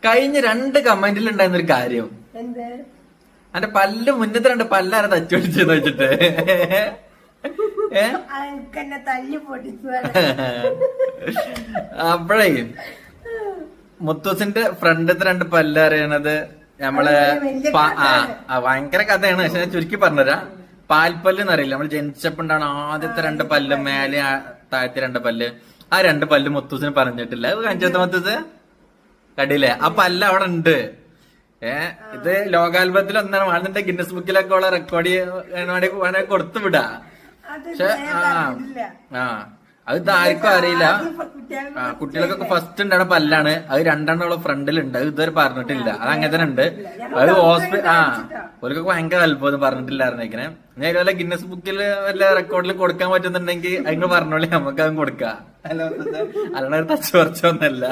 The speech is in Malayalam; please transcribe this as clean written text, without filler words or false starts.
കഴിഞ്ഞ 2 കമന്റിൽ ഉണ്ടായിരുന്ന ഒരു കാര്യം, എന്റെ പല്ല് മുന്നത്തെ 2 പല്ലാരെ തച്ചു പിടിച്ചെന്ന് വെച്ചിട്ട് അപ്പഴേ മുത്തൂസിന്റെ ഫ്രണ്ടത്തെ 2 പല്ല് അറിയണത് നമ്മളെ ഭയങ്കര കഥയാണ്. പക്ഷെ ഞാൻ ചുരുക്കി പറഞ്ഞുതരാം. പാൽപ്പല്ല് എന്നറിയില്ല, നമ്മൾ ജനിച്ചപ്പോണ്ടാണ് ആദ്യത്തെ 2 പല്ല്, മേലെ താഴത്തെ 2 പല്ല്. ആ 2 പല്ല് മുത്തൂസിന് പറഞ്ഞിട്ടില്ല. അത് കാണിച്ചത് മുത്തൂസ് കണ്ടില്ലേ? ആ പല്ല് അവിടെ ഉണ്ട്. ഇത് ലോകാത്ഭുതത്തിൽ ഒന്നാണ് വേണമെന്നുണ്ടെ ഗിന്നസ് ബുക്കിലൊക്കെ ഉള്ള റെക്കോർഡ് വേണമെങ്കിൽ കൊടുത്തു വിടാ. പക്ഷെ അത് ഇതാർക്കും അറിയില്ല. കുട്ടികൾക്കൊക്കെ ഫസ്റ്റ് ഉണ്ടാണ് പല്ലാണ്. അത് 2 ഫ്രണ്ടിലുണ്ട്. അത് ഇതുവരെ പറഞ്ഞിട്ടില്ല. അത് അങ്ങനെ തന്നെ ഉണ്ട്. അത് ഓർക്കൊക്കെ ഭയങ്കര അത്ഭുതം പറഞ്ഞിട്ടില്ലായിരുന്നേക്കനെ. ഞാൻ ഇതുപോലെ ഗിന്നസ് ബുക്കിൽ വല്ല റെക്കോർഡിൽ കൊടുക്കാൻ പറ്റുന്നുണ്ടെങ്കിൽ അതിന് പറഞ്ഞോളി, നമുക്ക് അതും കൊടുക്കാം. അല്ലാണ്ട് തച്ചു കുറച്ചൊന്നല്ല.